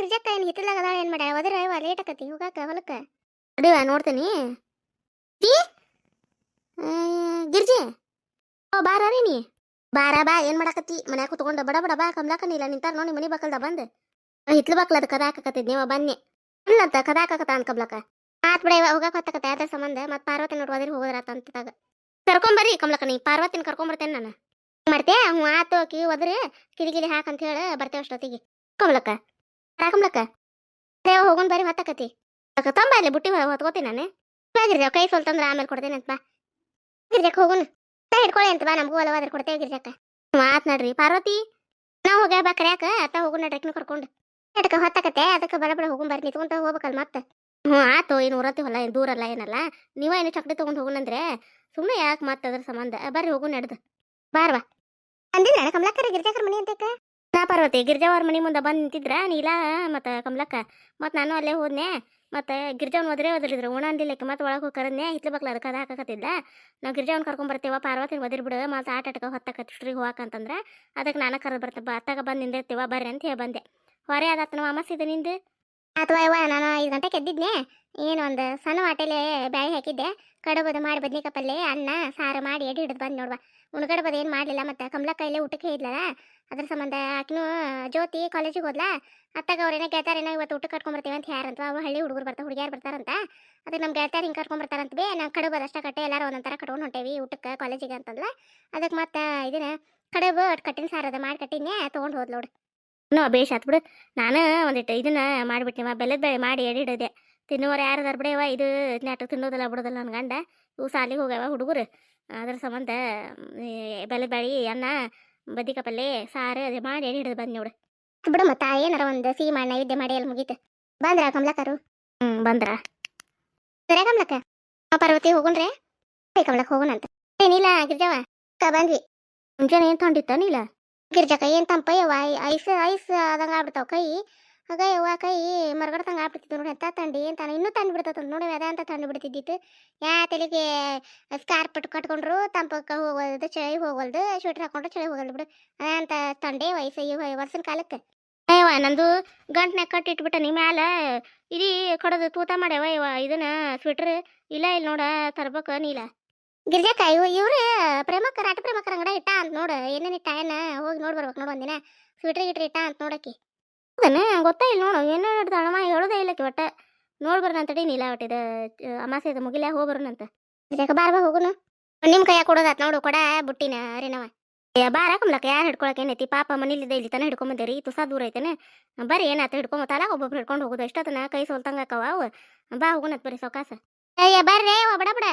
ಗಿರ್ಜಕ್ಕ ಏನು ಹಿತ್ತಲಾಗ ಅದಾಳ ಏನು ಮಾಡ್ಯಾಳ ಒದರ ಲೇಟ್ ಆಕತಿ ಹೋಗಾಕ ಹೊಲಕ್ಕೆ ಅಡಿವ ನೋಡ್ತೀನಿ ಈ ಗಿರ್ಜಿ ಓ ಬಾರ ರೀ ನೀ ಬಾರ ಬಾ ಏನು ಮಾಡಾಕತ್ತಿ ಮನ್ಯಾಗ ಕುತ್ಕೊಂಡು ಬಡ ಬಡ ಬಾ ಕಮ್ಲಾಕನಿಲ್ಲ ನಿಂತಾರ ನೋಡಿ ಮನಿ ಬಾಕಲ್ದ ಬಂದು ಹಿತ್ಲು ಬಾಕ್ಲದ ಕದಾಕತ್ತಿದ್ ನೀವು ಬನ್ನಿ ಇಲ್ಲಂತ ಕದಾಕತ್ತ ಅನ್ಕಬ್ಲಕ ಆತ್ ಬಿಡ ಹೋಗಾಕ ಹೊತ್ತಕತ್ತ ಅದ್ರ ಸಂಬಂಧ ಮತ್ತೆ ಪಾರ್ವತಿ ನೋಡಿ ಒದರಿ ಹೋಗೋದ್ರಾತ ಅಂತಾಗ ಕರ್ಕೊಂಬರ್ರಿ ಕಮ್ಲಕ ನೀ ಪಾರ್ವತಿನ ಕರ್ಕೊಂಬರ್ತೇನೆ ನಾನು ಮಾಡ್ತೇ ಹ್ಞೂ ಆತು ಕಿ ಒದ್ರಿ ಕಿಲಿಗಿಲಿ ಹಾಕಂತ ಹೇಳಿ ಬರ್ತೇವೆ ಅಷ್ಟೊತ್ತಿಗೆ ಕಮ್ಲಕ್ಕ ಕಮ್ಲಕ್ಕ ದೇವ ಹೋಗೋಣ ಬರ್ರಿ ಹೊತ್ತಕತಿ ತಂಬ ಅಲ್ಲಿ ಬುಟ್ಟಿ ಹೊತ್ಕೋತೀನಿ ನಾನು ಗಿರ್ಜಾವ ಕೈ ಸೋಲ್ತಂದ್ರೆ ಆಮೇಲೆ ಕೊಡ್ತೇನೆ ಅಂತ ಬಾ ಗಿರ್ಜಾಕ್ ಹೋಗೋಣ ಹಿಡ್ಕೊಳ್ಳಿ ಅಂತ ಬಾ ನಮಗೂ ಒಲವಾದ್ರೆ ಕೊಡ್ತೇವೆ ಗಿರ್ಜಾಕ ಮಾತ್ ನಡ್ರಿ ಪಾರ್ವತಿ ನಾವು ಹೋಗ್ಯಾ ಬಾ ಕರ್ಯಾಕ ಅತ್ತ ಹೋಗೋಣ ಟ್ರೆಕ್ನು ಕರ್ಕೊಂಡು ಎಟಕ ಹೊತ್ತಕತ್ತೆ ಅದಕ್ಕೆ ಬಡ ಬಡ ಹೋಗೋಣ ಬರ್ರಿ ನಿಂತ್ಕೊಂತ ಹೋಗ್ಬೇಕಲ್ಲ ಮತ್ತೆ ಹ್ಞೂ ಆತು ಏನು ಊರತ್ತಿ ಹೊಲ ಏನು ದೂರಲ್ಲ ಏನಲ್ಲ ನೀವ ಏನು ಚಕ್ಡಿ ತೊಗೊಂಡು ಹೋಗೋಣಂದ್ರೆ ಸುಮ್ಮನೆ ಯಾಕೆ ಮತ್ತೆ ಅದ್ರ ಸಂಬಂಧ ಬರ್ರಿ ಹೋಗೋಣ ನಡ್ದು ಬಾರ್ವಾ ಅಂದಿಲ್ಲ ಕಮಲಕ್ಕರ ಗಿರ್ಜಾಕರ್ ಮನಿ ಅಂತಕ್ಕ ನಾ ಪಾರ್ವತಿ ಗಿರ್ಜಾವ್ರ ಮನಿ ಮುಂದೆ ಬಂದು ನಿಂತಿದ್ರ ನೀಲಾ ಮತ್ತು ಕಮಲಕ್ಕ ಮತ್ತು ನಾನು ಅಲ್ಲೇ ಹೋದ್ನೆ ಮತ್ತು ಗಿರ್ಜಾವನ್ ಒದರಿದ್ರು ಉಣ ಅಂದಿಲ್ಲಕ್ಕೆ ಮತ್ತೆ ಒಳಗೆ ಹೋಗಿ ಕರದ್ನೆ ಹಿತ್ಲು ಬಕ್ಲ ಅದಕ್ಕೆ ಹಾಕಕತ್ತಿದ್ದ ನಾವು ಗಿರ್ಜಾವನ್ ಕರ್ಕೊಂಬರ್ತೇವ ಪಾರ್ವತಿನ ಒದಿರಿ ಬಿಡು ಮತ್ತು ಆಟಕ್ಕೆ ಹೊತ್ತಕತ್ರಿ ಹೋಗಾಕಂತಂದ್ರೆ ಅದಕ್ಕೆ ನಾನು ಕರೆದು ಬರ್ತೇವೆ ಅತ್ತಾಗ ಬಂದು ನಿಂದಿರ್ತೀವ ಬರ್ರಿ ಅಂತ ಹೇಳಿ ಬಂದೆ ಹೊರೆ ಅದಾತ ನಾವು ಅಮಸ್ಸಿದೆ ನಿಂದು ಅಥವಾ ಯವ್ವ ನಾನು 5 ಗಂಟೆಗೆ ಎದ್ದಿದ್ನೆ ಏನು ಒಂದು ಸಣ್ಣ ವಾಟೆಲೆ ಬ್ಯಾಳಿ ಹಾಕಿದ್ದೆ ಕಡುಬದ ಮಾಡಿ ಬದ್ನಿಕಾಯಿ ಪಲ್ಲೆ ಅನ್ನ ಸಾರು ಮಾಡಿ ಎಡಿ ಹಿಡಿದು ಬಂದು ನೋಡುವ ಉಣ್ಗಡೆ ಬದ ಏನು ಮಾಡಲಿಲ್ಲ ಮತ್ತು ಕಮಲಕ್ಕ ಇಲ್ಲೇ ಊಟಕ್ಕೆ ಇದ್ಲಲ್ಲ ಅದ್ರ ಸಂಬಂಧ ಆಕಿನೂ ಜ್ಯೋತಿ ಕಾಲೇಜಿಗೆ ಹೋದ್ಲಾ ಅತ್ತಾಗ ಅವ್ರೇನೋ ಗೆಳತಾರೇನೋ ಇವತ್ತು ಊಟಕ್ಕೆ ಕಟ್ಕೊಂಬರ್ತೀವಿ ಅಂತ ಯಾರಂತ ಅವ್ರು ಹಳ್ಳಿ ಹುಡುಗರು ಬರ್ತಾರೆ ಹುಡುಗಿಯಾರು ಬರ್ತಾರಂತ ಅದಕ್ಕೆ ನಮ್ಮ ಗೆಳತಾರು ಹಿಂಗೆ ಕಟ್ಕೊಂಬರ್ತಾರಂತ ಬೇ ನಾವು ಕಡುಬು ಅಷ್ಟ ಕಟ್ಟೆ ಎಲ್ಲರೂ ಒಂದೊಂಥರ ಕಟ್ಕೊಂಡು ಹೊಂಟೇವಿ ಊಟಕ್ಕೆ ಕಾಲೇಜಿಗೆ ಅಂತಂದ್ಲ ಅದಕ್ಕೆ ಮತ್ತೆ ಇದನ್ನ ಕಡುಬು ಕಟ್ಟಿನ ಸಾರದ ಮಾಡಿ ಕಟ್ಟಿನೇ ತೊಗೊಂಡು ಹೋದ್ ನೋಡು ನೋ ಬೇಷ್ ಆತ್ ಬಿಡು ನಾನು ಒಂದಿಟ್ಟು ಇದನ್ನ ಮಾಡಿಬಿಟ್ಟಿವ ಬೆಲ್ಲದ ಬೇಳೆ ಮಾಡಿ ಎಡಿ ಹಿಡಿದೆ ತಿನ್ನುವರೆ ಯಾರದಾರ ಬಿಡವ ಇದು ನೆಟ್ಟು ತಿನ್ನೋದಲ್ಲ ಬಿಡೋದಲ್ಲ ನನ್ನ ಗಂಡ ಇವು ಸಾಲಿಗೆ ಹೋಗ್ಯಾವ ಹುಡುಗರು ಅದ್ರ ಸಂಬಂಧ ಬೆಲ್ಲದ ಬೇಳೆ ಅನ್ನ ಬದ್ನಿಕಾಯಿ ಪಲ್ಲೆ ಸಾರು ಅದು ಮಾಡಿ ಎಡಿ ಹಿಡಿದು ಬಂದು ನೋಡು ಬಿಡು ಮತ್ತೆ ಏನಾರ ಒಂದು ಸಿಹಿ ಮಾಡಿ ನೈವೇದ್ಯ ಮಾಡಿ ಎಲ್ಲ ಮುಗೀತು ಬಂದ್ರ ಕಮಲಕ್ಕರು ಬಂದ್ರ ಸರಿ ಕಮಲಕ್ಕ ಪಾರ್ವತಿ ಹೋಗೋಣ್ರೆ ಕಮಲಕ್ಕ ಹೋಗೋಣಂತ ಏನಿಲ್ಲ ಗಿರ್ಜವ ಬಂದ್ವಿ ಮುಂಜಾನೆ ಏನು ತೊಗೊಂಡಿತ್ತ ನೀಲ ಗಿರ್ಜಕ್ಕ ಏನು ತಂಪಯ್ಯವ ಐಸ್ ಆದಂಗೆ ಆಗ್ಬಿಡ್ತಾವ ಕೈ ಆಗ ಯವ್ವ ಕೈ ಮರಗಡ್ದಂಗೆ ಆಗ್ಬಿಡ್ತಿತ್ತು ನೋಡಿ ಎಂತ ತಂಡಿ ಅಂತ ಇನ್ನೂ ತಂದು ಬಿಡ್ತದ ನೋಡಿ ಅದ ಅಂತ ತಂದು ಬಿಡ್ತಿದ್ದಿತ್ತು ಯಾ ತಲೆಗೆ ಸ್ಕಾರ್ಪ್ ಕಟ್ಕೊಂಡ್ರು ತಂಪಕ್ಕೆ ಹೋಗೋದು ಚಳಿ ಹೋಗಲ್ದು ಸ್ವೆಟ್ರ್ ಹಾಕೊಂಡ್ರು ಚಳಿ ಹೋಗಲ್ದು ಬಿಡು ಅದಂತ ತಂಡೆ ವಯಸ್ಸು ವರ್ಷನ ಕಾಲಕ್ಕೆ ಅಯ್ಯವ ನಂದು ಗಂಟ್ನಾಗ ಕಟ್ಟಿಟ್ಬಿಟ್ಟ ನೀ ಮ್ಯಾಲ ಇಡೀ ಕಡದು ತೂತ ಮಾಡ್ಯಾವ ಇವ ಇದನ್ನ ಸ್ವೆಟ್ರ್ ಇಲ್ಲ ಇಲ್ಲಿ ನೋಡ ತರ್ಬೇಕು ನೀಲ ಗಿರ್ಜಕ್ಕ ಇವ್ರು ಪ್ರೇಮಕ್ಕರ ಆಟ ಪ್ರೇಮಕ್ಕರ ಅಂಗಡ ಇಟ್ಟ ಅಂತ ನೋಡು ಏನೇನು ಇಟ್ಟ ಏನ ಹೋಗಿ ನೋಡಿ ಬರ್ಬೇಕು ನೋಡು ಒಂದಿನ ಸ್ವೆಟ್ರ್ ಗಿಟ್ರ್ ಇಟ್ಟ ಅಂತ ನೋಡಕ್ಕೆ ಹೌದನ ಗೊತ್ತಾ ಇಲ್ಲ ನೋಡು ಏನೋ ಹಿಡ್ದಾಳಮ್ಮ ಹೇಳೋದೇ ಇಲ್ಲಕ್ಕೆ ಒಟ್ಟ ನೋಡ್ಬರ್ನಂತಡಿ ನೀಲ ಒಟ್ಟಿದ ಅಮಾಸೆ ಮುಗಿಲ ಹೋಗ್ಬರ್ನಂತ ಗಿರ್ಜಕ್ಕ ಬಾರ ಬಾ ಹೋಗುನು ನಿಮ್ಮ ಕೈಯಾಗ ಕೊಡೋದಾತ್ ನೋಡು ಕೊಡ ಬುಟ್ಟಿನ ಅರೇನವ ಬಾರ ಕಮ್ಲಕ್ಕ ಯಾರು ಹಿಡ್ಕೊಳಕ್ಕೆ ಏನೈತಿ ಪಾಪ ಮನೇಲಿದ್ದ ಇಲ್ಲಿ ತನ ಹಿಡ್ಕೊಂಬಂದೇರಿ ತುಸಾ ದೂರ ಐತೇನೆ ಬರ್ರಿ ಏನಾತ ಹಿಡ್ಕೊಂಬತ್ತಲ್ಲ ಒಬ್ಬೊಬ್ರು ಹಿಡ್ಕೊಂಡು ಹೋಗೋದು ಎಷ್ಟೊತ್ತನ ಕೈ ಸೋಲ್ತಂಗ ಅಕ್ಕವ ಅವು ಬಾ ಹೋಗುನತ್ ಬರ್ರಿ ಸೌಕಾಸ ಅಯ್ಯ ಬರ್ರಿ ಬಡ ಬಡ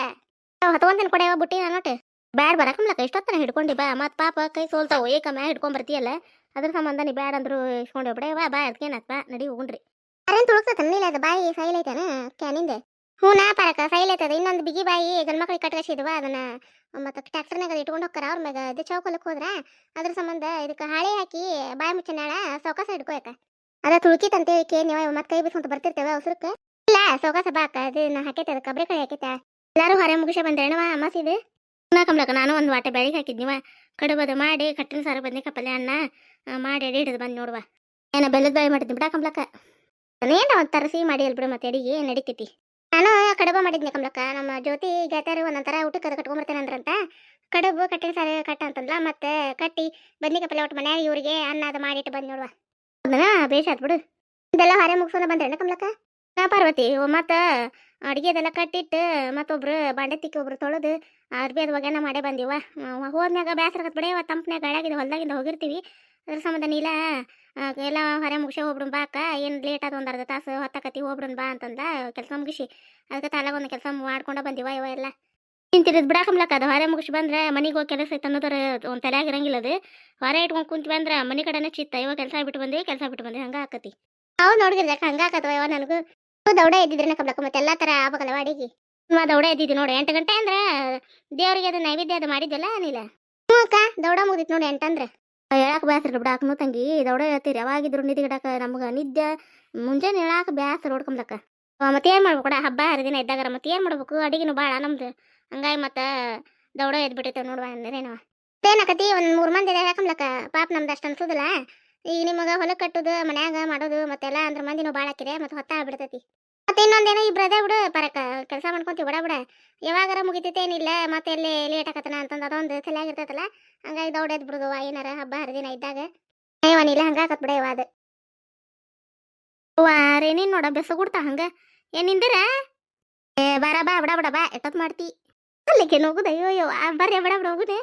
ಹೊತ್ಕೊಂದಿನ ಕೊಡ್ಯಾವ ಬುಟ್ಟಿನ ನೋಟ್ ಬ್ಯಾಡ ಬರ ಕಮ್ಲಕ್ಕ ಎಷ್ಟೊತ್ತನ ಹಿಡ್ಕೊಂಡಿ ಬಾ ಮತ್ತು ಪಾಪ ಕೈ ಸೋಲ್ತಾವು ಏಕಮ್ಮ ಹಿಡ್ಕೊಂಬರ್ತೀಯಲ್ಲ ಅದ್ರ ಸಂಬಂಧ ನೀ ಬ್ಯಾಡ ಅಂದ್ರು ಇಸ್ಕೊಂಡೆ ಬಿಡ ಬಾ ಅದಕ್ಕೇನತ್ ಬಾ ನಡಿ ಹೋಗುಣ್ರಿ ಅರೇನು ತುಳುಕ್ತದ ಇಲ್ಲ ಅದು ಬಾಯಿ ಸೈಲ್ ಐತನ ಕ್ಯಾನಿಂದ ಹ್ಞೂ ನಾ ಪಾರಕ ಸೈಲ್ ಐತದ ಇನ್ನೊಂದು ಬಿಗಿ ಬಾಯಿ ಗಂಡ್ಮಕ್ಳಿಗೆ ಕಟ್ಕಸಿದ್ವ ಅದನ್ನ ಮತ್ತು ಟ್ಯಾಕ್ಟರ್ನಾಗ ಅದು ಇಟ್ಕೊಂಡು ಹೋಗ್ತಾರ ಅವ್ರ ಮ್ಯಾಗ ಅದು ಚೌಕಲಕ್ಕೆ ಹೋದ್ರ ಅದ್ರ ಸಂಬಂಧ ಇದಕ್ಕೆ ಹಾಳೆ ಹಾಕಿ ಬಾಯಿ ಮುಚ್ಚನಾಳ ಸೌಕಾಸ ಹಿಡ್ಕೋಯಕ ಅದ ತುಳುಕಿತಂತೇಳಿ ಕೇನ್ಯವ ಮತ್ತೆ ಕೈ ಬಿಸ್ಕೊಂತ ಬರ್ತಿರ್ತೇವೆ ಅವಸರಕ್ಕೆ ಇಲ್ಲ ಸೌಕಾಸ ಬಾಕ ಅದನ್ನ ಹಾಕೈತೆ ಅದಕ್ಕೆ ಕಬ್ರೆ ಕಡೆ ಹಾಕೈತೆ ಎಲ್ಲರೂ ಹೊರ ಮುಗಿಸ ಬಂದ್ರೇನವ ಅಮಾಸಿದು ಕಮ್ಲಕ್ಕ ನಾನು ಒಂದು ವಾಟೆ ಬೆಳಿಗ್ಗೆ ಹಾಕಿದ್ನಿವ ಕಡುಬದು ಮಾಡಿ ಕಟ್ಟಿನ ಸಾರು ಬದ್ನಿಕಾಯಿ ಪಲ್ಯ ಅನ್ನ ಮಾಡಿ ಎಡಿ ಹಿಡಿದು ಬಂದು ನೋಡುವ ಏನ ಬೆಲ್ಲದ ಬೇಳೆ ಮಾಡಿದ್ನಿ ಬಿಡ ಕಮ್ಲಕ್ಕ ಏನ ಒಂದು ತರಸಿ ಮಾಡಿ ಅಲ್ ಬಿಡು ಮತ್ತೆ ಅಡಿಗೆ ನಡೀತೈತಿ ನಾನು ಕಡುಬ ಮಾಡಿದ್ನಿ ಕಮ್ಲಕ್ಕ ನಮ್ಮ ಜ್ಯೋತಿ ಗೆಳತಿಯರು ಒಂದೊಂಥರ ಊಟಕ್ಕೆ ಅದು ಕಟ್ಕೊಂಬರ್ತೇನೆ ಅಂದ್ರಂತ ಕಡುಬು ಕಟ್ಟಿನ ಸಾರು ಕಟ್ಟ ಅಂತಂದ್ಲ ಮತ್ತೆ ಕಟ್ಟಿ ಬದ್ನಿಕಾಯಿ ಪಲ್ಯ ಒಟ್ಟು ಮನ್ಯಾಗ ಇವ್ರಿಗೆ ಅನ್ನ ಅದು ಮಾಡಿಟ್ಟು ಬಂದು ನೋಡುವ ಅದನ್ನ ಬೇಷ್ ಆತ್ ಬಿಡು ಇದೆಲ್ಲ ಹೊರೆ ಮುಗಿಸೋಣ ಬಂದ್ರೇನ ಕಮ್ಲಕ್ಕ ನಾ ಪಾರ್ವತಿ ಮತ್ತು ಅಡುಗೆ ಅದೆಲ್ಲ ಕಟ್ಟಿಟ್ಟು ಮತ್ತೊಬ್ರು ಬಾಂಡೆ ತಿಕ್ಕಿ ಒಬ್ರು ತೊಳೆದು ಅರ್ಬಿ ಅದು ಒಗ್ಯಾನ ಮಾಡೇ ಬಂದೀವ ಹೋದ್ಮ್ಯಾಗ ಬೇಸರ ಬಿಡೇವ ತಂಪನ್ಯಾಗ ಗಾಳ್ಯಾಗಿಂದ ಹೊಲ್ದಾಗಿಂದ ಹೋಗಿರ್ತೀವಿ ಅದ್ರ ಸಂಬಂಧ ನೀಲ ಎಲ್ಲ ಹೊರೆ ಮುಗಿಸಿ ಹೋಗ್ಬಿಡು ಬಾಕ ಏನು ಲೇಟ್ ಆದ ಒಂದು ಅರ್ಧ ತಾಸು ಹೊತ್ತಕತಿ ಹೋಗ್ಬಿಡನ್ ಬಾ ಅಂತಂದ ಕೆಲಸ ಮುಗಿಸಿ ಅದಕ್ಕೆ ತಾಲಾಗ ಒಂದು ಕೆಲಸ ಮಾಡ್ಕೊಂಡ ಬಂದೀವ ಇವ ಎಲ್ಲ ನಿಂತಿರೋದು ಬಿಡಾಕಮ್ಲಕ್ಕ ಅದು ಹೊರೆ ಮುಗಿಸಿ ಬಂದ್ರೆ ಮನೆಗೆ ಹೋಗಿ ಕೆಲಸ ಐತೆ ಅನ್ನೋದ್ರ ಒಂದು ತಲೆಯಾಗ ಇರಂಗಿಲ್ಲ ಅದು ಹೊರೆ ಇಟ್ಕೊಂಡು ಕುಂತೀವಿ ಅಂದ್ರೆ ಮನೆ ಕಡೆನೇ ಚಿತ್ತ ಇವ ಕೆಲಸ ಬಿಟ್ಟು ಬಂದ್ವಿ ಹಂಗೆ ಆಕತಿ ಹೌದು ನೋಡಿದ್ರೆ ಹಂಗೆ ಆಕತ್ತವ ಇವ ನನಗೂ ದೌಡ ಎದ್ದಿದ್ರೆ ಕಮ್ಲಕ್ಕ ಮತ್ತೆ ಎಲ್ಲ ಥರ ಆಗ್ಬೇಕಲ್ಲ ಅಡಿಗೆ ದೌಡ ಎದ್ದಿದ್ದು ನೋಡಿ 8 ಗಂಟೆ ಅಂದ್ರೆ ದೇವರಿಗೆ ಅದು ನೈವೇದ್ಯ ಅದು ಮಾಡಿದ್ದಲ್ಲ ನೀಲ ಹ್ಞೂ ಅಕ್ಕ ದೌಡ ಮುಗಿದಿತ್ತು ನೋಡಿ 8 ಅಂದ್ರೆ ಹೇಳಕ್ಕೆ ಬೇಸರ ಬಿಡಾಕನು ತಂಗಿ ದೌಡ ಹೇಳ್ತೀರಿ ಯಾವಾಗಿದ್ರು ನಿದ್ದೆ ಗಿಡಕ್ಕೆ ನಮ್ಗೆ ನಿದ್ದೆ ಮುಂಜಾನೆ ಹೇಳಕ್ಕೆ ಬೇಸರ ನೋಡ್ಕೊಂಬ್ಲಕ್ಕ ಮತ್ತೆ ಏನು ಮಾಡ್ಬೇಕು ಕೂಡ ಹಬ್ಬ ಹರಿದಿನ ಇದ್ದಾಗಾರ ಮತ್ತೆ ಏನು ಮಾಡ್ಬೇಕು ಅಡಿಗೆನು ಭಾಳ ನಮ್ದು ಹಂಗಾಗಿ ಮತ್ತೆ ದೌಡ ಎದ್ಬಿಟ್ಟೈತೆ ನೋಡುವ ಅಂದ್ರೇನವ ಏನಕತಿ ಒಂದು 3 ಮಂದಿ ಇದೆ ಯಾಕಂಬ್ಲಕ್ಕ ಪಾಪ ನಮ್ದು ಅಷ್ಟು ಅನ್ಸೋದಿಲ್ಲ ಈಗ ನಿಮಗ ಹೊಲ ಕಟ್ಟುದು ಮನ್ಯಾಗ ಮಾಡೋದು ಮತ್ತೆಲ್ಲ ಅಂದ್ರ ಮಂದಿನೂ ಭಾಳ ಹಾಕಿದೆ ಮತ್ತೆ ಹೊತ್ತ ಆಗ್ಬಿಡ್ತೈತಿ. ಮತ್ತೆ ಇನ್ನೊಂದೇನೋ ಇಬ್ರದೇ ಬಿಡು ಪರಕ ಕೆಲಸ ಮಾಡ್ಕೊಂತೀವಿ ಬಡ ಯಾವಾಗಾರ ಮುಗಿತೈತೇನಿಲ್ಲ ಮತ್ತೆ ಎಲ್ಲಿ ಲೇಟ್ ಆಕತನ ಅಂತಂದು ಅದೊಂದು ತಲೆಯಾಗಿರ್ತೈತಲ್ಲ. ಹಂಗಾಗಿ ದೌಡ್ ಎದ್ ಬಿಡುದು ಏನಾರ ಹಬ್ಬ ಹರಿದಿನ ಇದ್ದಾಗ ಏವನಿಲ್ಲ ಹಂಗಾಕತ್ ಬಿಡ ಅದು. ರೇಣಿನ್ ನೋಡ ಬೆಸಗುಡ್ತಾ ಹಂಗ ಏನ್ ನಿಂದಿರ ಬಾರ ಬಾ ಬಡ ಬಡ ಬಾ ಎಟ್ಟತ್ ಮಾಡ್ತಿ ಅಲ್ಲಿಗೆ ಹೋಗುದ ಅಯ್ಯೋ ಬರ್ರಿ ಬಡ ಬಡ ಹೋಗುದೆ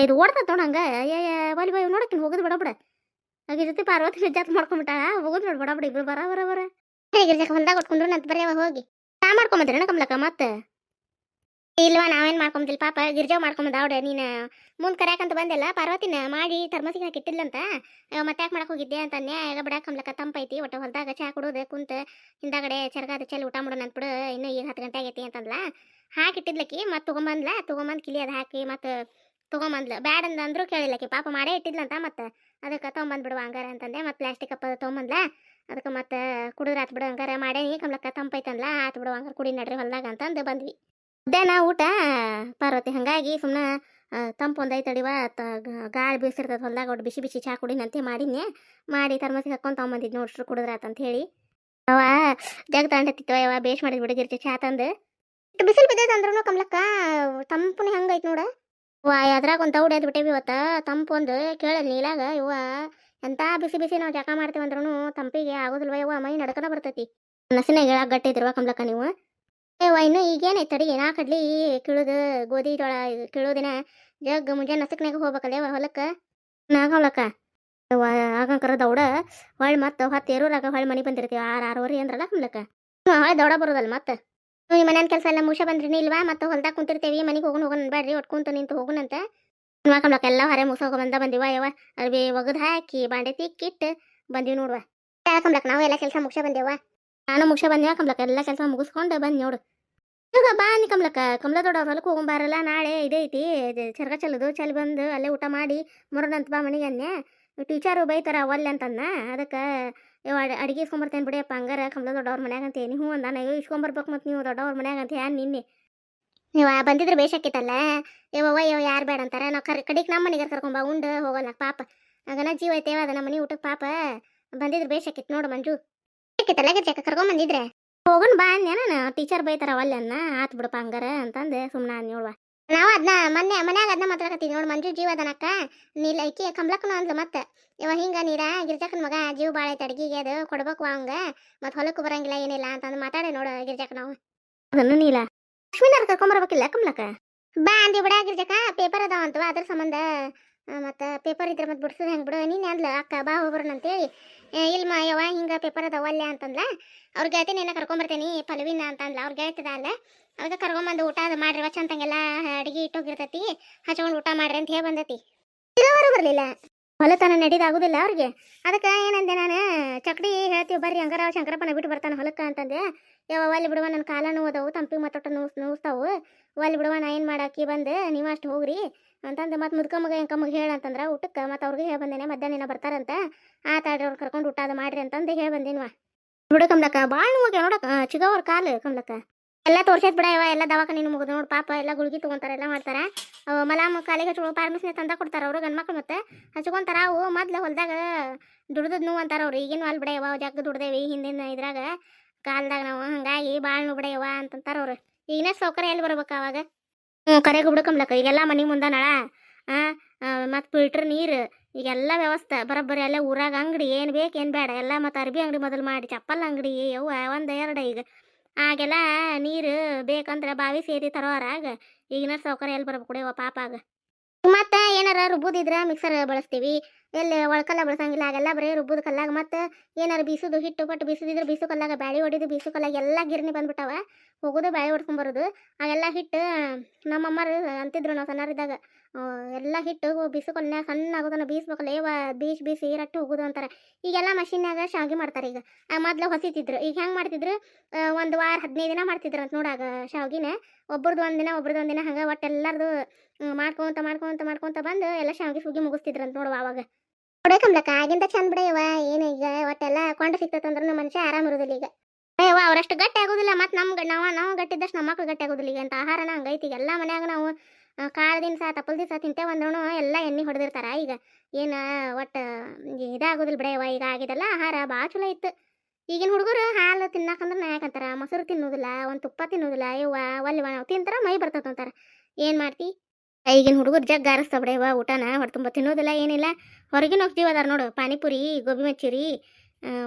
ಇದು ಓಡ್ತತ್ ನೋಡ ಹಂಗ ಬಲಿ ಬೈ ನೋಡಕಿನ್ ಹೋಗುದು ಬಡ ಬಡ ಹಾಗೆ ಜೊತೆ ಪಾರ್ವತಿ ವಿಜಾತ್ ಮಾಡ್ಕೊಂಬಿಟ್ಟಾಳ ಹೋಗುದ್ ನೋಡ್ ಬಡ ಬಡ ಇಬ್ರು ಬರ ಹೇಗಿರ್ಜಕ ಹೊಲ್ದಾಗ ಉಟ್ಕೊಂಡ್ರು ನಂತ ಬರ್ಯವ ಹೋಗಿ ನಾ ಮಾಡ್ಕೊಂಬಂದ್ರಣ ಕಮ್ಲಕ್ಕ ಮತ್ತೆ ಇಲ್ವಾ ನಾವೇನ್ ಮಾಡ್ಕೊಂಬದಿಲ್ಲ ಪಾಪ ಗಿರ್ಜಾವ್ ಮಾಡ್ಕೊಂಬಂದ ಅವಡೆ ನೀನ್ ಮುಂದ್ ಕರ್ಯಾಕಂತ ಬಂದೆಲ್ಲ ಪಾರ್ವತಿನ ಮಾಡಿ ತರ್ಮಸಿಗೆ ಹಾಕಿಟ್ಟಿಲ್ಲಂತ ಮತ್ತೆ ಯಾಕೆ ಮಾಡಕ್ ಹೋಗಿದ್ದೆ ಅಂತ ಈಗ ಬಿಡಾಕ್ ಕಮ್ಲಕ್ಕ ತಂಪೈತಿ ಒಟ್ಟು ಹೊಲ್ದಾಗ ಚಾ ಕುಡುದು ಕುಂತ ಹಿಂದಾಗಡೆ ಚರ್ಗಾದ ಚೆಲ್ಲಿ ಊಟ ಮಾಡೋಣ ಅಂತ್ಬಿಡು ಇನ್ನು ಈಗ 10 ಗಂಟೆ ಆಗೈತಿ ಅಂತಂದ್ಲ ಹಾಕಿಟ್ಟಿದ್ಲಕ್ಕಿ ಮತ್ತೆ ತಗೊಂಬಂದ್ ಕಿಲಿ ಅದ್ ಹಾಕಿ ಮತ್ತೆ ತಗೊಂಬಂದ್ಲ ಬ್ಯಾಡ್ ಅಂದ್ರು ಕೇಳಿಲ್ಲಕಿ ಪಾಪ ಮಾಡೇ ಇಟ್ಟಿದ್ಲಂತ ಮತ್ತೆ ಅದಕ್ಕೆ ತೊಗೊಂಬಂದ್ಬಿಡುವ ಹಂಗಾರ ಅಂತಂದೆ ಮತ್ತೆ ಪ್ಲಾಸ್ಟಿಕ್ ಕಪ್ಪ ತೊಗೊಂಬಂದ್ಲ ಅದಕ್ಕೆ ಮತ್ತೆ ಕುಡಿದ್ರ ಆತ್ ಬಿಡು ಹಂಗಾರ ಮಾಡೇನಿ ಕಮ್ಲಕ್ಕ ತಂಪೈತಂದ್ಲ ಆತ್ ಬಿಡು ಹಂಗಾರ ಕುಡಿ ನಡ್ರಿ ಹೊಲ್ದಾಗ ಅಂತಂದು ಬಂದ್ವಿ. ಮಧ್ಯಾಹ್ನ ಊಟ ಪಾರ್ವತಿ ಹಂಗಾಗಿ ಸುಮ್ಮನೆ ತಂಪು ಒಂದೈತಡಿವ ಗಾಳಿ ಬೀಸಿರ್ತದ ಹೊಲ್ದಾಗ ಒಟ್ಟು ಬಿಸಿ ಬಿಸಿ ಚಾ ಕುಡಿನಂತೆ ಮಾಡಿದ್ನೆ ಮಾಡಿ ತರ್ಮಸಿಗೆ ಹಾಕೊಂಡು ತೊಗೊಂಬಂದಿದ್ದು ನೋಡ್ಸ್ರು ಕುಡಿದ್ರಾತಂತ ಹೇಳಿ ಅವ ಜಗ ತಂಡತಿತ್ತು ಅವ ಬೇಷ್ ಮಾಡಿದ್ ಬಿಡಗಿರ್ತಿ ಚಾ ತಂದು ಬಿಸಿಲು ಬಿದ್ದೈತೆ ಅಂದ್ರೂ ಕಮ್ಲಕ್ಕ ತಂಪುನಿ ಹಂಗೈತೆ ನೋಡ ಅದ್ರಾಗ ಒಂದು ತೌಡ್ ಎದ್ ಬಿಟ್ಟೇವಿ ಇವತ್ತ ತಂಪು ಒಂದು ಕೇಳಲ್ ನೀಲಾಗ ಇವ ಎಂತ ಬಿಸಿ ಬಿಸಿ ನಾವು ಜಕ ಮಾಡ್ತೀವಿ ಅಂದ್ರೂ ತಂಪಿಗೆ ಆಗೋದಿಲ್ವ ಇವ ಮೈ ನಡ್ಕನ ಬರ್ತೈತಿ ನಸಿನಾಗ ಹೇಳಕ್ ಗಟ್ಟಿದ್ರವ ಕಮ್ಲಕ್ಕ ನೀವು ಇನ್ನು ಈಗೇನೈತೆ ಅಡಿಗೆ ನಾ ಕಡ್ಲಿ ಕೀಳುದು ಗೋಧಿ ಜೋಳ ಕೀಳೋದಿನ ಜಗ್ ಮುಂಜಾನೆ ನಸಕ್ನಾಗ ಹೋಗ್ಬೇಕಲ್ಲ ಹೊಲಕ್ಕೆ ನಾಗಲಕ್ಕ ಆಗಂಕರ ದೌಡ ಹೊಳ್ ಮತ್ತೆ ಹೊತ್ತು ಏರೂರಾಗ ಹೊಳ್ ಮನೆ ಬಂದಿರ್ತೀವಿ 6-6:30 ಅಂದ್ರಲ್ಲ ಕಮ್ಲಕ್ಕ ಹೊಳೆ ದೌಡ ಬರೋದಲ್ಲ ಮತ್ತೆ ನೀವು ಮನೇನ ಕೆಲಸ ಎಲ್ಲ ಮುಷ ಬಂದ್ರಿ ಇಲ್ವಾ ಮತ್ತೆ ಹೊಲ್ದಾಗ ಕುಂತಿರ್ತೇವಿ ಮನೆಗೆ ಹೋಗೋಣ ಬೇಡ್ರಿ ಒಟ್ಕೊಂತ ನಿಂತು ಹೋಗುನಂತ ಕಮ್ಲಕ್ಕ ಎಲ್ಲ ಹೊರೆ ಮುಗಿಸೋಗ ಬಂದಿವ ಯವ ಅರ್ಬಿ ಒಗದ್ ಹಾಕಿ ಬಾಂಡೆ ತಿಕ್ಕಿಟ್ಟು ಬಂದಿವಿ ನೋಡುವ ಕಮ್ಲಕ್ಕ ನಾವು ಎಲ್ಲ ಕೆಲಸ ಮುಗಿಸ ಬಂದೇವ ನಾನು ಮುಗಿಸ ಬಂದೇವ ಕಮ್ಲಕ್ಕ ಎಲ್ಲ ಕೆಲಸ ಮುಗಿಸ್ಕೊಂಡು ಬಂದು ನೋಡು ಈಗ ಬಾ ನೀ ಕಮಲ ದೊಡ್ಡ ಅವ್ರ ಹೊಲಕ್ಕೆ ಹೋಗೊಂಬಾರಲ್ಲ ನಾಳೆ ಇದೈತಿ ಚರ್ಗ ಚೆಲ್ಲೋದು ಚಲ್ ಬಂದು ಅಲ್ಲೇ ಊಟ ಮಾಡಿ ಮುರದಂತ ಬಾ ಮನೆಗೆ ಅನ್ನೆ ಟೀಚರು ಬೈತಾರ ಒಲ್ಲೆ ಅಂತಂದ ಅದಕ್ಕೆ ಅಡಿಗೆ ಇಸ್ಕೊಂಬರ್ತೇನೆ ಬಿಡಿಯಪ್ಪ ಹಂಗಾರ ಕಮಲ ದೊಡ್ಡವ್ರ ಮನ್ಯಾಗ ಅಂತ ಏನಿ ಹ್ಞೂ ಅಂದ ನಾನು ಇಸ್ಕೊಂಬರ್ಬೇಕು ಮತ್ತು ನೀವು ದೊಡ್ಡವ್ರ ಮನ್ಯಾಗ ಅಂತ ಯಾರು ನಿನ್ನೆ ನೀವು ಬಂದಿದ್ರೆ ಬೇಷಾಕಿತ್ತಲ್ಲ ಯವ್ವ ಯಾರು ಬೇಡ ಅಂತಾರೆ ನಾವು ಕಡಿಗೆ ನಮ್ಮ ಮನೆಗೆ ಕರ್ಕೊಂಬ ಉಂಡು ಹೋಗೋಣ ಪಾಪ ಆಗನ ಜೀವ ಐತೇವ ಅದ ನಮ್ಮ ಮನೆ ಊಟಕ್ಕೆ ಪಾಪ ಬಂದಿದ್ರೆ ಬೇಷಾಕಿತ್ತು ನೋಡು ಮಂಜು ಬೇಕಿತ್ತಲ್ಲ ಗಿರ್ಜಾಕ ಕರ್ಕೊಂಬಂದಿದ್ರೆ ಹೋಗೋಣ ಬಾ ನಾನು ಟೀಚರ್ ಬೈತಾರ ಒಲ್ಲೆನ್ನ ಆತ್ ಬಿಡಪ್ಪ ಹಂಗಾರ ಅಂತಂದೆ ಸುಮ್ಮನೆ ನೋಡುವ ನಾವು ಅದನ್ನ ಮನ್ಯಾಗ ಅದನ್ನ ಮಾತಾಡಕತ್ತೀವಿ ನೋಡಿ ಮಂಜು ಜೀವ ಅದನಕ್ಕ ನೀಲ ಐಕಿ ಕಮ್ಲಕ್ಕನ ಅಂದ್ಲು ಮತ್ತೆ ಇವ ಹಿಂಗ ನೀರ ಗಿರ್ಜಾಕನ ಮಗ ಜೀವ ಭಾಳ ಐತೆ ಅಡ್ಗಿಗೆ ಅದು ಕೊಡ್ಬೇಕು ಅವಂಗ ಮತ್ತೆ ಹೊಲಕ್ಕೂ ಬರಂಗಿಲ್ಲ ಏನಿಲ್ಲ ಅಂತಂದು ಮಾತಾಡಿ ನೋಡು ಗಿರ್ಜಾಕ ನಾವು ಅದನ್ನು ನೀಲ ಅಶ್ವಿನಾರ ಕರ್ಕೊಂಬರ್ಬೇಕಿಲ್ಲ ಕಮ್ಲಕ್ಕ ಬಾ ಅಂದಿ ಬಿಡ ಗಿರ್ಜಾಕ ಪೇಪರ್ ಅದಾವಂತವ ಅದ್ರ ಸಂಬಂಧ ಮತ್ತು ಪೇಪರ್ ಇದ್ರೆ ಮತ್ತೆ ಬಿಡ್ಸೋದು ಹೆಂಗೆ ಬಿಡು ನೀನು ಅಂದ್ಲ ಅಕ್ಕ ಬಾ ಹೋಗ್ಬರೋಣ ಅಂತೇಳಿ ಇಲ್ಮ ಯವ್ವ ಹಿಂಗೆ ಪೇಪರ್ ಅದಾವ ಅಲ್ಲೇ ಅಂತಂದ್ಲ ಅವ್ರ ಗೆಳತಿನ ಏನ ಕರ್ಕೊಂಬರ್ತೇನಿ ಪಲ್ವಿನ ಅಂತಂದ್ಲ ಅವ್ರ ಗೆಳತಿದ ಅಲ್ಲ ಅದಕ್ಕೆ ಕರ್ಕೊಂಬಂದು ಊಟ ಅದು ಮಾಡ್ರಿ ಚಂತಂಗೆಲ್ಲ ಅಡಿಗೆ ಇಟ್ಟೋಗಿರ್ತೈತಿ ಹಚ್ಕೊಂಡು ಊಟ ಮಾಡ್ರಿ ಅಂತ ಹೇಳಿ ಬಂದೈತಿ ಇರೋವರು ಬರಲಿಲ್ಲ ಹೊಲತನ ನಡೀದಾಗುದಿಲ್ಲ ಅವ್ರಿಗೆ ಅದಕ್ಕೆ ಏನಂದೆ ನಾನು ಚಕ್ಡಿ ಹೇಳ್ತೀವಿ ಬರ್ರಿ ಹಂಗಾರ ಶಂಕರಪ್ಪನ ಬಿಟ್ಟು ಬರ್ತಾನೆ ಹೊಲಕ್ಕೆ ಅಂತಂದೆ ಯಾವ ಅಲ್ಲಿ ಬಿಡುವ ನನ್ನ ಕಾಲ ನೋವು ತಂಪಿಗೆ ಮತ್ತೊಟ್ಟು ನೋಸ್ತಾವು ಅಲ್ಲಿ ಬಿಡುವ ನಾ ಏನು ಮಾಡಾಕಿ ಬಂದು ನೀವು ಅಷ್ಟು ಹೋಗ್ರಿ ಅಂತಂದು ಮತ್ತೆ ಮುದ್ಕಮ್ಮಗ ಹೆಂಕಮ್ಮಗೆ ಹೇಳಂತಂದ್ರೆ ಊಟಕ್ಕೆ ಮತ್ತು ಅವ್ರಿಗೆ ಹೇಳಿ ಬಂದೇನೆ ಮಧ್ಯಾಹ್ನ ಬರ್ತಾರಂತ ಆತಾಡ್ರಿ ಅವ್ರು ಕರ್ಕೊಂಡು ಊಟ ಅದು ಮಾಡ್ರಿ ಅಂತಂದು ಹೇಳಿ ಬಂದೇನ್ವಾ ಬಿಡು ಕಮ್ಲಕ್ಕ ಭಾಳ ನೋಡ್ಯ ನೋಡಕ್ಕ ಚಿಗವ್ರ ಕಾಲು ಕಮ್ಲಕ್ಕ ಎಲ್ಲ ತೋರ್ಸೈತ್ ಬಿಡ ಇವ ಎಲ್ಲ ದವಾಖಾನೆ ಮುಗಿದು ನೋಡಿ ಪಾಪ ಎಲ್ಲ ಗುಳ್ಗಿ ತೊಗೊಂತಾರೆ ಎಲ್ಲ ಮಾಡ್ತಾರೆ ಮಲಾಮ ಕಾಲಿಗೆ ಹಚ್ಕೊಂಡು ಪಾರ್ಮಿಸ್ನೇ ತಂದ ಕೊಡ್ತಾರೆ ಅವರು ಗಂಡ್ಮಕ್ಳು ಮತ್ತೆ ಹಚ್ಕೊಂತಾರ ಅವು ಮೊದ್ಲು ಹೊಲ್ದಾಗ ದುಡ್ದದ್ ನೋವು ಅಂತಾರ ಅವ್ರು ಈಗೇನು ಅಲ್ಲಿ ಬಿಡ ಇವ ಜಗ್ಗ ದುಡ್ದೇವಿ ಹಿಂದಿನ ಇದ್ರಾಗ ಕಾಲ್ದಾಗ ನಾವು ಹಂಗಾಗಿ ಭಾಳ ನೋವು ಬಿಡ ಇವ ಅಂತಂತಾರ ಅವ್ರು ಈಗಿನ ಸೌಕರ್ಯ ಎಲ್ಲಿ ಬರ್ಬೇಕು ಅವಾಗ ಕರೆಗೆ ಬಿಡ್ಕಂಬ್ಲಕ್ಕ ಈಗೆಲ್ಲ ಮನೆ ಮುಂದೆ ನಳ ಮತ್ತು ಫಿಲ್ಟರ್ ನೀರು ಈಗೆಲ್ಲ ವ್ಯವಸ್ಥೆ ಬರೋಬ್ಬರಿ ಎಲ್ಲ ಊರಾಗ ಅಂಗಡಿ ಏನು ಬೇಕು ಏನು ಬೇಡ ಎಲ್ಲ ಮತ್ತು ಅರ್ಬಿ ಅಂಗಡಿ ಮೊದಲು ಮಾಡಿ ಚಪ್ಪಲ್ ಅಂಗಡಿ ಯವ್ವ 1-2 ಈಗ ಆಗೆಲ್ಲ ನೀರು ಬೇಕಂದ್ರೆ ಬಾವಿ ಸೇರಿ ತರೋರಾಗ ಈಗಿನ ಸೌಕರ್ಯ ಎಲ್ಲಿ ಬರ್ಬೇಕು ಕುಡಿಯವ ಪಾಪಾಗ ಮತ್ತೆ ಏನಾರ ರುಬ್ಬೋದಿದ್ರೆ ಮಿಕ್ಸರ್ ಬಳಸ್ತೀವಿ ಎಲ್ಲಿ ಒಳಕಲ್ಲ ಬಳಸಂಗಿಲ್ಲ ಆಗೆಲ್ಲ ಬರೀ ರುಬ್ಬುದು ಕಲ್ಲಾಗ ಮತ್ತೆ ಏನಾರು ಬೀಸುದು ಹಿಟ್ಟು ಪಟ್ಟು ಬೀಸುದಿದ್ರೆ ಬೀಸು ಕಲ್ಲಾಗ ಬ್ಯಾಳಿ ಹೊಡಿದು ಬೀಸು ಕಲ್ಲಾಗ ಎಲ್ಲ ಗಿರ್ನಿ ಬಂದ್ಬಿಟ್ಟವ ಹೋಗೋದು ಬ್ಯಾಳಿ ಹೊಡ್ಕೊಂಬರೋದು ಆಗೆಲ್ಲ ಹಿಟ್ಟು ನಮ್ಮಮ್ಮರು ಅಂತಿದ್ರು ನಾವು ಸಣ್ಣರಿದ್ದಾಗ ಎಲ್ಲ ಹಿಟ್ಟು ಬೀಸು ಕಲ್ಯಾಗ ಸಣ್ಣ ಆಗೋದನ್ನ ಬೀಸ್ಬೇಕಲ್ಲ ಬೀಸಿ ರಟ್ಟು ಹೋಗೋದು ಅಂತಾರೆ ಈಗೆಲ್ಲ ಮಷಿನ್ಯಾಗ ಶಾವಿಗೆ ಮಾಡ್ತಾರೆ ಈಗ ಮೊದ್ಲು ಹೊಸಿತಿದ್ರು ಈಗ ಹೆಂಗೆ ಮಾಡ್ತಿದ್ರು 1 ವಾರ 15 ದಿನ ಮಾಡ್ತಿದ್ರು ಅಂತ ನೋಡಾಗ ಶಾವಿಗೆನ ಒಬ್ರದ್ದು ಒಂದಿನ ಹಂಗೆ ಒಟ್ಟೆಲ್ಲರದು ಮಾಡ್ಕೊಂತ ಬಂದು ಎಲ್ಲ ಶಾವಿಗೆ ಸುಗಿ ಮುಗಿಸ್ತಿದ್ರಂತ ನೋಡುವ ಅವಾಗ ನೋಡಕಂಬ್ಲಕ್ಕ ಆಗಿಂದ ಚಂದ ಬಿಡವ ಏನು ಈಗ ಒಟ್ಟೆಲ್ಲ ಕೊಂಡ ಸಿಕ್ತಂದ್ರೆ ಮನುಷ್ಯ ಆರಾಮ ಇರೋದಿಲ್ಲ ಈಗ ಅಯ್ಯವ ಅವರಷ್ಟು ಗಟ್ಟಿ ಆಗೋದಿಲ್ಲ ಮತ್ತು ನಾವು ಗಟ್ಟಿದ್ದಷ್ಟು ನಮ್ಮ ಮಕ್ಳು ಗಟ್ಟಿ ಆಗೋದಿಲ್ಲ ಈಗ ಅಂತ ಆಹಾರನ ಹಂಗೈತಿ ಎಲ್ಲ ಮನ್ಯಾಗ ನಾವು ಕಾಳು ದಿನಸ ತಪ್ಪಲ್ ದಿವಸ ತಿಂತೇವೆ ಅಂದ್ರೂ ಎಲ್ಲ ಎಣ್ಣೆ ಹೊಡೆದಿರ್ತಾರ. ಈಗ ಏನು ಒಟ್ಟು ಇದಾಗೋದಿಲ್ಲ ಬಿಡೆಯವ್ವ, ಈಗ ಆಗಿದೆಲ್ಲ ಆಹಾರ ಭಾಳ ಚಲೋ ಇತ್ತು. ಈಗಿನ ಹುಡುಗರು ಹಾಲು ತಿನ್ನಾಕಂದ್ರೆ ನಾ ಯಾಕಂತಾರ, ಮೊಸರು ತಿನ್ನೋದಿಲ್ಲ, ಒಂದು ತುಪ್ಪ ತಿನ್ನೋದಿಲ್ಲ. ಯವ್ವ ಒಲ್ವ ನಾವು ತಿಂತಾರ ಮೈ ಬರ್ತದ ಅಂತಾರ. ಏನು ಮಾಡ್ತಿ? ಈಗಿನ ಹುಡುಗರು ಜಗ್ ಆರಿಸ್ತಾ ಬಿಡೆಯವ್ವ ಊಟನ, ಹೊಟ್ಟೆ ತುಂಬ ತಿನ್ನೋದಿಲ್ಲ ಏನಿಲ್ಲ. ಹೊರಗಿನ ಹೋಗ್ತೀವಿ ಅದಾರ ನೋಡು, ಪಾನಿಪುರಿ, ಗೋಬಿ ಮಂಚೂರಿ,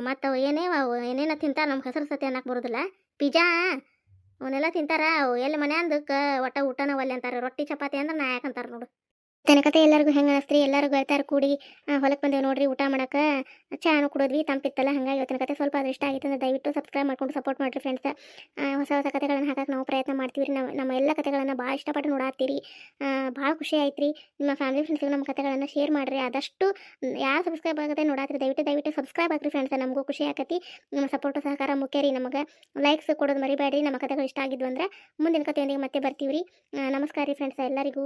ಮತ್ತು ಅವು ಅವು ಏನೇನ ತಿಂತಾರ, ನಮ್ಮ ಹೆಸರು ಸತಿ ಅನ್ನಕ್ಕೆ ಬರೋದಿಲ್ಲ. ಪಿಜ್ಜಾ ಅವನ್ನೆಲ್ಲ ತಿಂತಾರ. ಅವು ಎಲ್ಲಿ ಮನೆ ಅಂದಕ್ಕೆ ಒಟ್ಟ ಊಟನ ಒಲ್ಲೆ ಅಂತಾರೆ. ರೊಟ್ಟಿ ಚಪಾತಿ ಅಂದ್ರೆ ನಾ ಯಾಕಂತಾರೆ ನೋಡು. ತನ್ನ ಕತೆ ಎಲ್ಲರಿಗೂ ಹೆಂಗೆ ಅನಿಸ್ತ್ರಿ? ಎಲ್ಲರೂ ಗೆಳತಾರ ಕೂಡಿ ಹೊಲಕ್ಕೆ ಬಂದೇವು ನೋಡ್ರಿ ಊಟ ಮಾಡಕ್ಕೆ. ಚಾನು ಕುಡಿದ್ವಿ, ತಂಪಿತ್ತಲ್ಲ. ಹಂಗಾಗಿ ಇವತ್ತಿನ ಕತೆ ಸ್ವಲ್ಪ ಅದು ಇಷ್ಟ ಆಗಿತ್ತು ಅಂದ್ರೆ ದಯವಿಟ್ಟು ಸಬ್ಸ್ಕ್ರೈಬ್ ಮಾಡ್ಕೊಂಡು ಸಪೋರ್ಟ್ ಮಾಡಿರಿ ಫ್ರೆಂಡ್ಸ್. ಹೊಸ ಹೊಸ ಕತೆಗಳನ್ನು ಹಾಕಕ್ಕೆ ನಾವು ಪ್ರಯತ್ನ ಮಾಡ್ತೀವಿ ರೀ. ನಮ್ಮ ಎಲ್ಲ ಕತೆಗಳನ್ನು ಭಾಳ ಇಷ್ಟಪಟ್ಟು ನೋಡಾತ್ತೀರಿ. ಭಾಳ ಖುಷಿ ಆಯ್ತು ರೀ. ನಿಮ್ಮ ಫ್ಯಾಮಿಲಿ ಫ್ರೆಂಡ್ಸ್ಗೆ ನಮ್ಮ ಕತೆಗಳನ್ನು ಶೇರ್ ಮಾಡಿರಿ. ಆದಷ್ಟು ಯಾರು ಸಬ್ಸ್ಕ್ರೈಬ್ ಆಗುತ್ತೆ ನೋಡಾತ್ರಿ ದಯವಿಟ್ಟು ಸಬ್ಸ್ಕ್ರೈಬ್ ಆಗ್ರಿ ಫ್ರೆಂಡ್ಸ್. ನಮಗೂ ಖುಷಿ ಆಕತಿ. ನಿಮ್ಮ ಸಪೋರ್ಟು ಸಹಕಾರ ಮುಖ್ಯ ರೀ ನಮಗೆ. ಲೈಕ್ಸ್ ಕೊಡೋದು ಮರಿಬೇಡ್ರಿ. ನಮ್ಮ ಕತೆಗಳು ಇಷ್ಟ ಆಗಿದ್ವು ಅಂದ್ರೆ ಮುಂದಿನ ಕತೆಯೊಂದಿಗೆ ಮತ್ತೆ ಬರ್ತೀವಿ ರೀ. ನಮಸ್ಕಾರ ರೀ ಫ್ರೆಂಡ್ಸ್ ಎಲ್ಲರಿಗೂ.